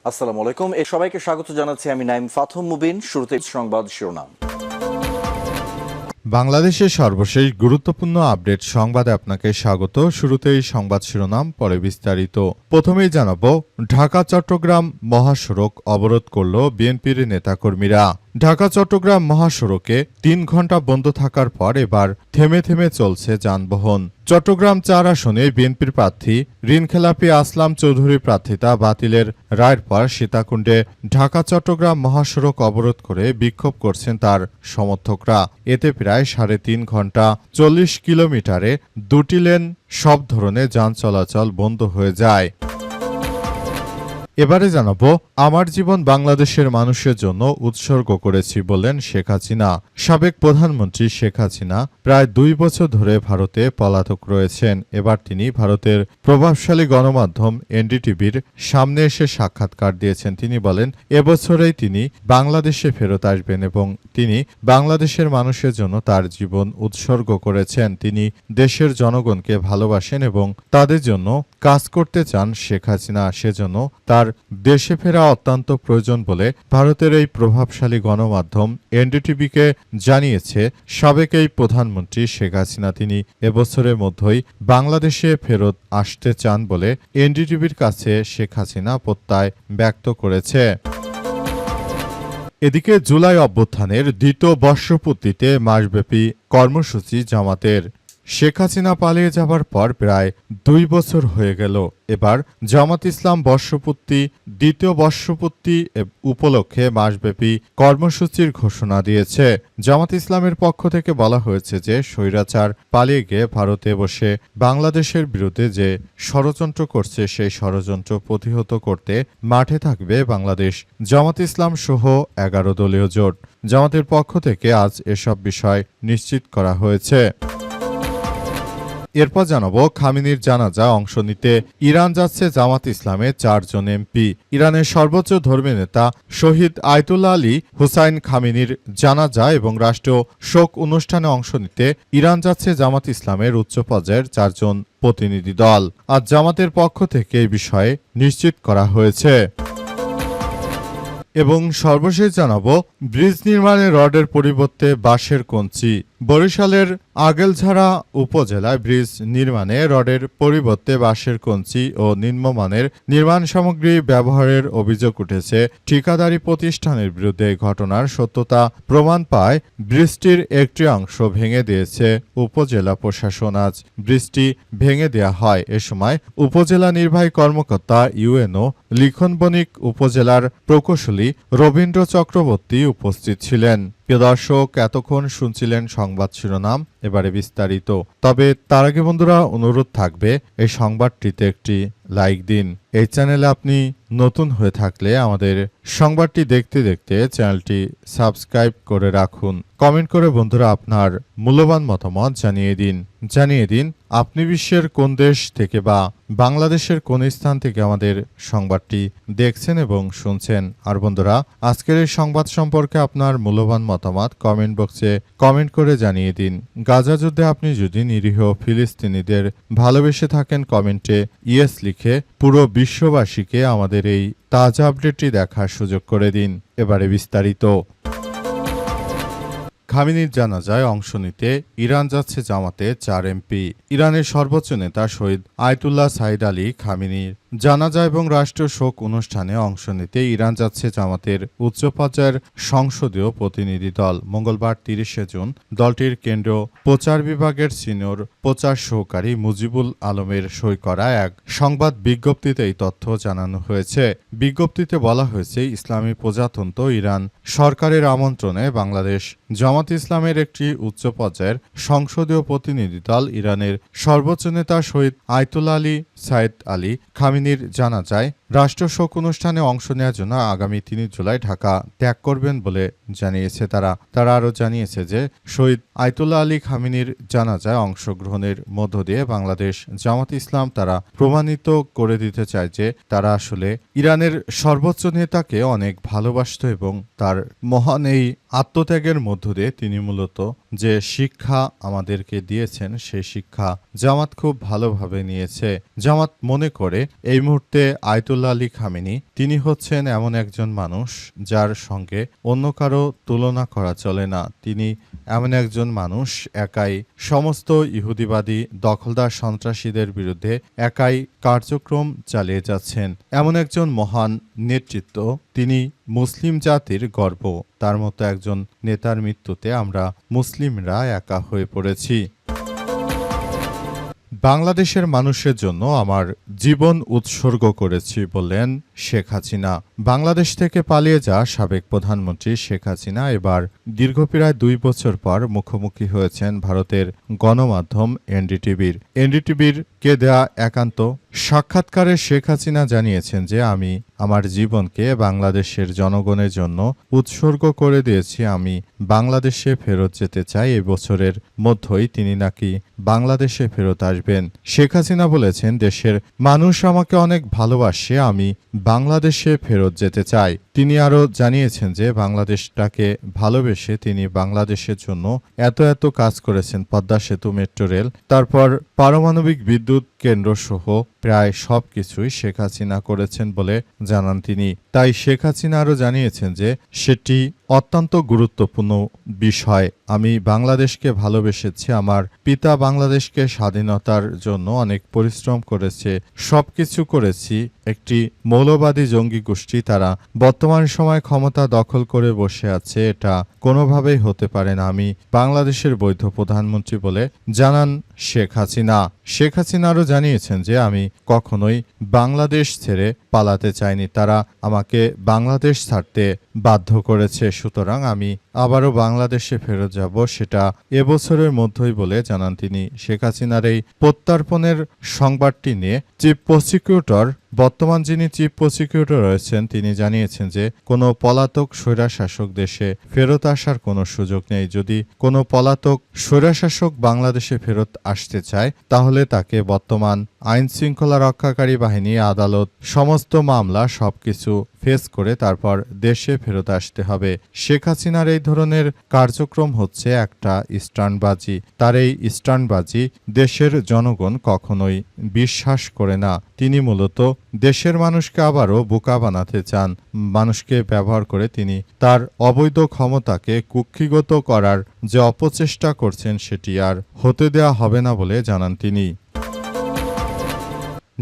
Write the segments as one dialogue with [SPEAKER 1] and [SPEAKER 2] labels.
[SPEAKER 1] আসসালামু আলাইকুম। সবাইকে স্বাগত জানাচ্ছি আমি নাইম ফাথম মুবিন। শুরুতে সংবাদ শিরোনাম।
[SPEAKER 2] বাংলাদেশের সর্বশেষ গুরুত্বপূর্ণ আপডেট সংবাদে আপনাকে স্বাগত। শুরুতেই সংবাদ শিরোনাম, পরে বিস্তারিত। প্রথমেই জানাবো, ঢাকা চট্টগ্রাম মহাসড়ক অবরোধ করল বিএনপির নেতাকর্মীরা। ঢাকা চট্টগ্রাম মহাসড়কে ৩ ঘণ্টা বন্ধ থাকার পর এবার থেমে থেমে চলছে যানবাহন। চট্টগ্রাম ৪ আসনে বিএনপির প্রার্থী ঋণখেলাপি আসলাম চৌধুরী প্রার্থিতা বাতিলের রায়ের পর সীতাকুণ্ডে ঢাকা চট্টগ্রাম মহাসড়ক অবরোধ করে বিক্ষোভ করছেন তার সমর্থকরা। এতে প্রায় ৩.৫ ঘণ্টা ৪০ কিলোমিটারে ২টি লেন সব ধরনের যান চলাচল বন্ধ হয়ে যায়। এবারে জানাবো, আমার জীবন বাংলাদেশের মানুষের জন্য উৎসর্গ করেছি বললেন শেখ হাসিনা। সাবেক প্রধানমন্ত্রী শেখ হাসিনা প্রায় ২ বছর ধরে ভারতে পলাতক রয়েছেন। এবার তিনি ভারতের প্রভাবশালী গণমাধ্যম এনডিটিভির সামনে এসে সাক্ষাৎকার দিয়েছেন। তিনি বলেন, এবছরেই তিনি বাংলাদেশে ফেরত আসবেন এবং তিনি বাংলাদেশের মানুষের জন্য তার জীবন উৎসর্গ করেছেন। তিনি দেশের জনগণকে ভালোবাসেন এবং তাদের জন্য কাজ করতে চান শেখ হাসিনা। সেজন্য তার দেশে ফেরা অত্যন্ত প্রয়োজন বলে ভারতের এই প্রভাবশালী গণমাধ্যম এনডিটিভিকে জানিয়েছে সাবেক এই প্রধানমন্ত্রী শেখ হাসিনা। তিনি এবছরের মধ্যেই বাংলাদেশে ফেরত আসতে চান বলে এনডিটিভির কাছে শেখ হাসিনা প্রত্যয় ব্যক্ত করেছে। এদিকে জুলাই অভ্যুত্থানের দ্বিতীয় বর্ষপূর্তিতে মাসব্যাপী কর্মসূচি জামাতের। শেখ হাসিনা পালিয়ে যাবার পর প্রায় ২ বছর হয়ে গেল। এবার জামাত ইসলাম দ্বিতীয় বর্ষপূর্তি উপলক্ষে মাসব্যাপী কর্মসূচির ঘোষণা দিয়েছে। জামাত ইসলামের পক্ষ থেকে বলা হয়েছে যে স্বৈরাচার পালিয়ে গিয়ে ভারতে বসে বাংলাদেশের বিরুদ্ধে যে ষড়যন্ত্র করছে সেই ষড়যন্ত্র প্রতিহত করতে মাঠে থাকবে বাংলাদেশ জামাত ইসলাম সহ ১১ দলীয় জোট। জামাতের পক্ষ থেকে আজ এসব বিষয় নিশ্চিত করা হয়েছে। এরপর জানাবো, খামেনির জানাজা অংশ নিতে ইরান যাচ্ছে জামাত ইসলামের ৪ জন এমপি। ইরানের সর্বোচ্চ ধর্মীয় নেতা শহীদ আয়াতুল্লাহ আলী হুসাইন খামেনির জানাজা এবং রাষ্ট্রীয় শোক অনুষ্ঠানে অংশ নিতে ইরান যাচ্ছে জামাত ইসলামের উচ্চ পর্যায়ের ৪ জন প্রতিনিধি দল। আজ জামাতের পক্ষ থেকে এই বিষয়ে নিশ্চিত করা হয়েছে। এবং সর্বশেষ জানাবো, ব্রিজ নির্মাণে রডের পরিবর্তে বাঁশের কঞ্চি। বরিশালের আগেলঝাড়া উপজেলায় ব্রিজ নির্মাণে রডের পরিবর্তে বাঁশের কঞ্চি ও নিম্নমানের নির্মাণ সামগ্রী ব্যবহারের অভিযোগ উঠেছে। ঠিকাদারি প্রতিষ্ঠানের বিরুদ্ধে ঘটনার সত্যতা প্রমাণ পায় ব্রিজটির একটি অংশ ভেঙে দিয়েছে উপজেলা প্রশাসন। আজ ব্রিজটি ভেঙে দেয়া হয়। এ সময় উপজেলা নির্বাহী কর্মকর্তা ইউএনও লিখন বণিক, উপজেলার প্রকৌশলী রবীন্দ্র চক্রবর্তী উপস্থিত ছিলেন। প্রিয় দর্শক, এতক্ষণ শুনছিলেন সংবাদ শিরোনাম, এবারে বিস্তারিত। তবে তার আগে বন্ধুরা অনুরোধ থাকবে, এই সংবাদটিতে একটি লাইক দিন। এই চ্যানেলে আপনি নতুন হয়ে থাকলে আমাদের সংবাদটি দেখতে দেখতে চ্যানেলটি সাবস্ক্রাইব করে রাখুন। কমেন্ট করে বন্ধুরা আপনার মূল্যবান মতামত জানিয়ে দিন আপনি বিশ্বের কোন দেশ থেকে বা বাংলাদেশের কোন স্থান থেকে আমাদের সংবাদটি দেখছেন এবং শুনছেন। আর বন্ধুরা, আজকের এই সংবাদ সম্পর্কে আপনার মূল্যবান মতামত কমেন্ট বক্সে কমেন্ট করে জানিয়ে দিন। গাজা যুদ্ধে আপনি যদি নিরীহ ফিলিস্তিনিদের ভালোবেসে থাকেন, কমেন্টে ইয়েস লিখে পুরো বিশ্ববাসীকে আমাদের এই তাজা আপডেটটি দেখার সুযোগ করে দিন। এবারে বিস্তারিত। খামেনির জানাজায় অংশ নিতে ইরান যাচ্ছে জামাতের ৪ এমপি। ইরানের সর্বোচ্চ নেতা শহীদ আয়াতুল্লাহ সাইদ আলী খামেনির জানাজা এবং রাষ্ট্রীয় শোক অনুষ্ঠানে অংশ নিতে ইরান যাচ্ছে জামাতের উচ্চ পর্যায়ের সংসদীয় প্রতিনিধি দল। মঙ্গলবার ৩০শে জুন দলটির কেন্দ্রীয় প্রচার বিভাগের সিনিয়র প্রচার সহকারী মুজিবুল আলমের সই করা এক সংবাদ বিজ্ঞপ্তিতে এই তথ্য জানানো হয়েছে। বিজ্ঞপ্তিতে বলা হয়েছে, ইসলামী প্রজাতন্ত্র ইরান সরকারের আমন্ত্রণে বাংলাদেশ জামাত ইসলামের একটি উচ্চ পর্যায়ের সংসদীয় প্রতিনিধি দল ইরানের সর্বোচ্চ নেতা শহীদ আয়াতুল্লাহ আলী সাইদ আলী খামেনির জানাজায় রাষ্ট্রীয় শোক অনুষ্ঠানে অংশ নেওয়ার জন্য আগামী ৩ জুলাই ঢাকা ত্যাগ করবেন বলে জানিয়েছে তারা আরও জানিয়েছে যে শহীদ আয়াতুল্লাহ আলী খামেনির জানাজায় অংশগ্রহণের মধ্য দিয়ে বাংলাদেশ জামাত ইসলাম তারা প্রমাণিত করে দিতে চায় যে তারা আসলে ইরানের সর্বোচ্চ নেতাকে অনেক ভালোবাসত এবং তার মহান এই আত্মত্যাগের মধ্য দিয়ে তিনি মূলত যে শিক্ষা আমাদেরকে দিয়েছেন সেই শিক্ষা জামাত খুব ভালোভাবে নিয়েছে। জামাত মনে করে এই মুহূর্তে আয়াতুল্লাহ আলী খামেনি তিনি হচ্ছেন এমন একজন মানুষ যার সঙ্গে অন্য কারো তুলনা করা চলে না। তিনি এমন একজন মানুষ একাই সমস্ত ইহুদিবাদী দখলদার সন্ত্রাসীদের বিরুদ্ধে একাই কার্যক্রম চালিয়ে যাচ্ছেন। এমন একজন মহান নেতৃত্ব, তিনি মুসলিম জাতির গর্ব। তার মতো একজন নেতার মৃত্যুতে আমরা মুসলিমরা একা হয়ে পড়েছি। বাংলাদেশের মানুষের জন্য আমার জীবন উৎসর্গ করেছি বললেন শেখ হাসিনা। বাংলাদেশ থেকে পালিয়ে যাওয়া সাবেক প্রধানমন্ত্রী শেখ হাসিনা এবার দীর্ঘ প্রায় 2 বছর পর মুখোমুখি হয়েছেন ভারতের গণমাধ্যম এনডিটিভির কে দেয়া একান্ত সাক্ষাৎকারে শেখ হাসিনা জানিয়েছেন যে আমি আমার জীবনকে বাংলাদেশের জনগণের জন্য উৎসর্গ করে দিয়েছি। আমি বাংলাদেশে ফেরত যেতে চাই। এই বছরের মধ্যেই তিনি নাকি বাংলাদেশে ফেরত আসবেন। শেখ হাসিনা বলেছেন, দেশের মানুষ আমাকে অনেক ভালোবাসে, আমি বাংলাদেশে ফেরত যেতে চাই। তিনি আরও জানিয়েছেন যে বাংলাদেশটাকে ভালোবেসে তিনি বাংলাদেশের জন্য এত কাজ করেছেন। পদ্মা সেতু, মেট্রো রেল, তারপর পারমাণবিক বিদ্যুৎ কেন্দ্র সহ প্রায় সবকিছুই শেখ হাসিনা করেছেন বলে জানান তিনি। তাই শেখ হাসিনা আরও জানিয়েছেন যে সেটি অত্যন্ত গুরুত্বপূর্ণ বিষয়। আমি বাংলাদেশকে ভালোবেসেছি, আমার পিতা বাংলাদেশকে স্বাধীনতার জন্য অনেক পরিশ্রম করেছে, সবকিছু করেছি। একটি মৌলবাদী জঙ্গি গোষ্ঠী, তারা বর্তমান সময় ক্ষমতা দখল করে বসে আছে, এটা কোনোভাবেই হতে পারে না। আমি বাংলাদেশের বৈধ প্রধানমন্ত্রী বলে জানান শেখ হাসিনা। শেখ হাসিনা আরও জানিয়েছেন যে আমি কখনোই বাংলাদেশ ছেড়ে পালাতে চাইনি, তারা আমাকে বাংলাদেশ ছাড়তে বাধ্য করেছে, সুতরাং আমি আবারও বাংলাদেশে ফেরত যাব, সেটা এবছরের মধ্যেই বলে জানান তিনি। শেখ হাসিনার এই প্রত্যর্পণের সংবাদটি নিয়ে বর্তমান যিনি চিফ প্রসিকিউটর রয়েছেন তিনি জানিয়েছেন যে কোনো পলাতক স্বৈরশাসক দেশে ফেরত আসার কোনো সুযোগ নেই। যদি কোনো পলাতক স্বৈরশাসক বাংলাদেশে ফেরত আসতে চায় তাহলে তাকে বর্তমান আইন শৃঙ্খলা রক্ষাকারী বাহিনী, আদালত, সমস্ত মামলা সবকিছু ফেস করে তারপর দেশে ফেরত আসতে হবে। শেখ হাসিনার এই ধরনের কার্যক্রম হচ্ছে একটা স্টান্টবাজি। তার এই স্টান্টবাজি দেশের জনগণ কখনোই বিশ্বাস করে না। তিনি মূলত দেশের মানুষকে আবারও বোকা বানাতে চান। মানুষকে ব্যবহার করে তিনি তার অবৈধ ক্ষমতাকে কুক্ষিগত করার যে অপচেষ্টা করছেন সেটি আর হতে দেওয়া হবে না বলে জানান তিনি।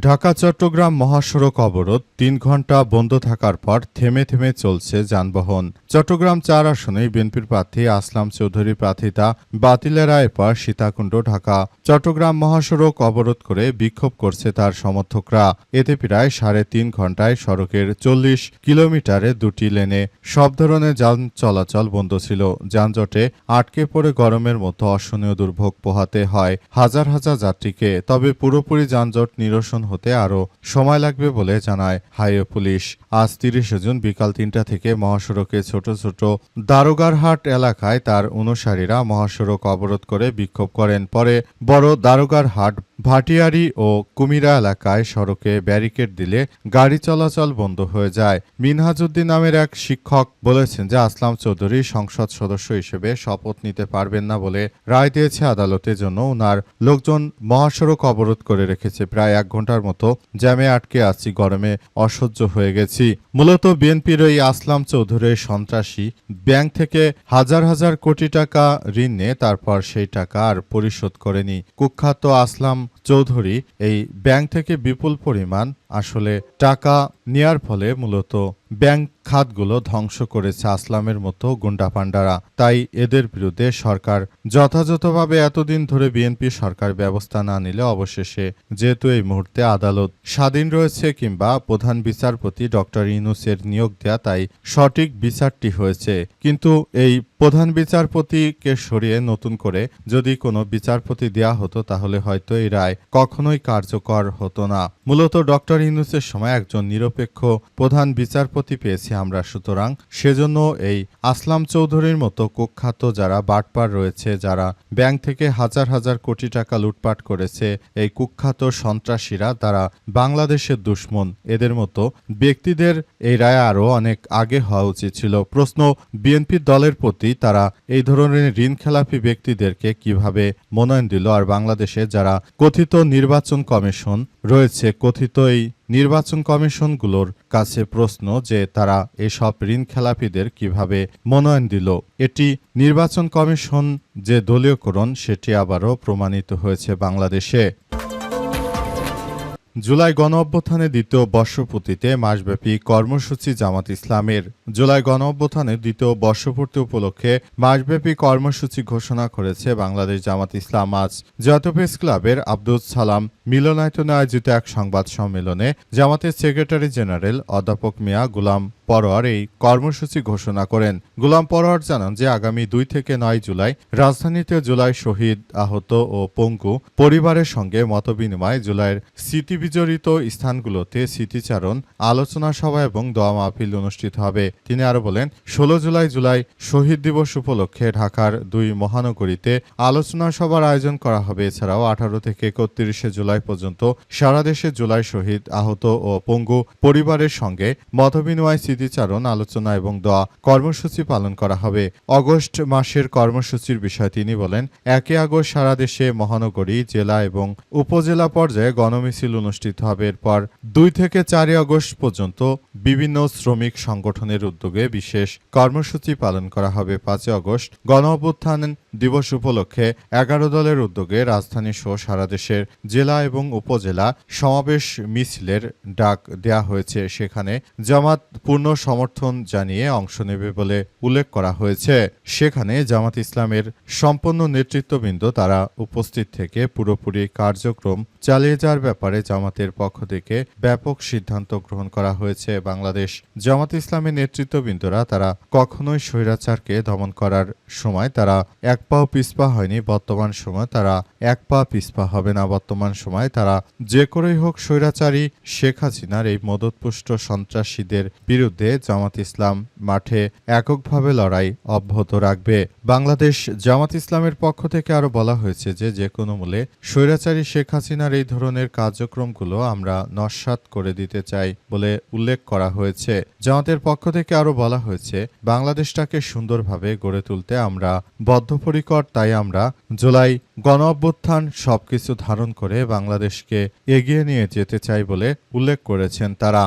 [SPEAKER 2] ঢাকা চট্টগ্রাম মহাসড়ক অবরোধ 3 ঘন্টা বন্ধ থাকার পর থেমে চলছে যানবাহন। চট্টগ্রাম 4 আসনে বিএনপির প্রার্থী আসলাম চৌধুরী প্রার্থিতা বাতিলের রায়ের পর সীতাকুণ্ড ঢাকা চট্টগ্রাম মহাসড়ক অবরোধ করে বিক্ষোভ করছে তার সমর্থকরা। এতে প্রায় 3.5 ঘন্টায় সড়কের 40 কিলোমিটারে 2টি লেনে সব ধরনের যান চলাচল বন্ধ ছিল। যানজটে আটকে পড়ে গরমের মতো অসহনীয় দুর্ভোগ পোহাতে হয় হাজার যাত্রীকে। তবে পুরোপুরি যানজট নিরসন হতে আরও সময় লাগবে বলে জানায় হাইওয়ে পুলিশ। আজ 30 জুন বিকাল 3টা থেকে মহাসড়কে ছোট দারোগারহাট এলাকায় তার অনুসারীরা মহাসড়ক অবরোধ করে বিক্ষোভ করেন। পরে বড় দারোগারহাট, ভাটিয়ারি ও কুমিরা এলাকায় সড়কে ব্যারিকেড দিলে গাড়ি চলাচল বন্ধ হয়ে যায়। মিনহাজউদ্দিন নামের এক শিক্ষক বলেছেন যে আসলাম চৌধুরী সংসদ সদস্য হিসেবে শপথ নিতে পারবেন না বলে রায় দিয়েছে আদালতের জন্য ওনার লোকজন মহাসড়ক অবরোধ করে রেখেছে। প্রায় 1 ঘন্টার মতো জ্যামে আটকে আছি, গরমে অসহ্য হয়ে গেছি। মূলত বিএনপির এই আসলাম চৌধুরী সন্ত্রাসী ব্যাংক থেকে হাজার কোটি টাকা ঋণ নিয়ে তারপর সেই টাকা আর পরিশোধ করেনি। কুখ্যাত আসলাম চৌধুরী এই ব্যাংক থেকে বিপুল পরিমাণ আসলে টাকা নেয়ার ফলে মূলত ব্যাংক খাতগুলো ধ্বংস করেছে আসলামের মতো গুন্ডাপান্ডারা। তাই এদের বিরুদ্ধে সরকার যথাযথভাবে এতদিন ধরে বিএনপি সরকার ব্যবস্থা না নিলে অবশেষে যেহেতু এই মুহূর্তে আদালত স্বাধীন রয়েছে কিংবা প্রধান বিচারপতি ডক্টর ইউনূসের নিয়োগ দেয়া, তাই সঠিক বিচারটি হয়েছে। কিন্তু এই প্রধান বিচারপতিকে সরিয়ে নতুন করে যদি কোনো বিচারপতি দেয়া হতো তাহলে হয়তো এই রায় কখনোই কার্যকর হতো না। মূলত ডক্টর ইউনূসের সময় একজন নিরপেক্ষ প্রধান বিচারপতি সম্পত্তি পেয়েছি আমরা, সুতরাং সেজন্য এই আসলাম চৌধুরীর মতো কুখ্যাত যারা বাটপার রয়েছে, যারা ব্যাংক থেকে হাজার হাজার কোটি টাকা লুটপাট করেছে, এই কুখ্যাত সন্ত্রাসীরা তারা বাংলাদেশের দুশ্মন। এদের মতো ব্যক্তিদের এই রায় আরও অনেক আগে হওয়া উচিত ছিল। প্রশ্ন, বিএনপি দলের প্রতি তারা এই ধরনের ঋণখেলাপি ব্যক্তিদেরকে কিভাবে মনোনয়ন দিল? আর বাংলাদেশে যারা কথিত নির্বাচন কমিশন রয়েছে, কথিত এই নির্বাচন কমিশনগুলোর কাছে প্রশ্ন যে তারা এসব ঋণখেলাপিদের কিভাবে মনোনয়ন দিল? এটি নির্বাচন কমিশন যে দলীয়করণ সেটি আবারও প্রমাণিত হয়েছে বাংলাদেশে। জুলাই গণঅভ্যুত্থানের দ্বিতীয় বর্ষপূর্তিতে মাসব্যাপী কর্মসূচি জামাত ইসলামের। জুলাই গণঅভ্যুত্থানের দ্বিতীয় বর্ষপূর্তি উপলক্ষে মাসব্যাপী কর্মসূচি ঘোষণা করেছে বাংলাদেশ জামাত ইসলাম। আজ জাতীয় প্রেস ক্লাবের আব্দুল সালাম মিলনায়তনে আয়োজিত এক সংবাদ সম্মেলনে জামাতের সেক্রেটারি জেনারেল অধ্যাপক মিয়া গুলাম পরোয়ার এই কর্মসূচি ঘোষণা করেন। গুলাম পরোয়ার জানান যে আগামী 2 থেকে 9 জুলাই রাজধানীতে জুলাই শহীদ, আহত ও পঙ্গু পরিবারের সঙ্গে মতবিনিময়, জুলাইয়ের স্মৃতিবিজড়িত স্থানগুলোতে স্মৃতিচারণ, আলোচনা সভা এবং দোয়া মাহফিল অনুষ্ঠিত হবে। তিনি আরো বলেন, 16 জুলাই শহীদ দিবস উপলক্ষে ঢাকার 2 মহানগরীতে আলোচনা সভার আয়োজন করা হবে। এছাড়াও 18 থেকে 31 জুলাই পর্যন্ত সারা দেশে জুলাই শহীদ, আহত ও পঙ্গু পরিবারের সঙ্গে মতবিনিময়, স্মৃতিচারণ, আলোচনা এবং দোয়া কর্মসূচি পালন করা হবে। আগস্ট মাসের কর্মসূচির বিষয়ে তিনি বলেন, 1 আগস্ট সারা দেশে মহানগরী, জেলা এবং উপজেলা পর্যায়ে গণমিছিল অনুষ্ঠিত হবে। এরপর 2 থেকে 4 আগস্ট পর্যন্ত বিভিন্ন শ্রমিক সংগঠনের উদ্যোগে বিশেষ কর্মসূচি পালন করা হবে। 5 আগস্ট গণঅভ্যুত্থান দিবস উপলক্ষে 11 দলের উদ্যোগে রাজধানী সহ সারা দেশের জেলা এবং উপজেলা সমাবেশ মিছিলের ডাক দেয়া হয়েছে। সেখানে জামাত পূর্ণ সমর্থন জানিয়ে অংশ নেবে বলে উল্লেখ করা হয়েছে। সেখানে জামাত ইসলামের সম্পন্ন নেতৃত্ববৃন্দ তারা উপস্থিত থেকে পুরোপুরি কার্যক্রম চালিয়ে যাওয়ার ব্যাপারে জামাতের পক্ষ থেকে ব্যাপক সিদ্ধান্ত গ্রহণ করা হয়েছে। বাংলাদেশ জামাত ইসলামের নেতৃত্ববৃন্দরা তারা কখনোই স্বৈরাচারকে দমন করার সময় তারা এক পাও পিছপা হয়নি, বর্তমান সময় তারা এক পা পিছপা হবে না। বর্তমান সময় তারা যে করেই হোক স্বৈরাচারী শেখ হাসিনার এই মদতপুষ্ট সন্ত্রাসীদের বিরুদ্ধে জামাত ইসলাম মাঠে এককভাবে লড়াই অব্যাহত রাখবে। বাংলাদেশ জামাত ইসলামের পক্ষ থেকে আরো বলা হয়েছে যে কোনো মূল্যে স্বৈরাচারী শেখ হাসিনার এই ধরনের কার্যক্রমগুলো আমরা নস্যাৎ করে দিতে চাই বলে উল্লেখ করা হয়েছে। জামাতের পক্ষ থেকে আরো বলা হয়েছে, বাংলাদেশটাকে সুন্দরভাবে গড়ে তুলতে আমরা বদ্ধপরিকর, তাই আমরা জুলাই গণঅভ্যুত্থান সবকিছু ধারণ করে বাংলাদেশকে এগিয়ে নিয়ে যেতে চাই বলে উল্লেখ করেছেন তারা।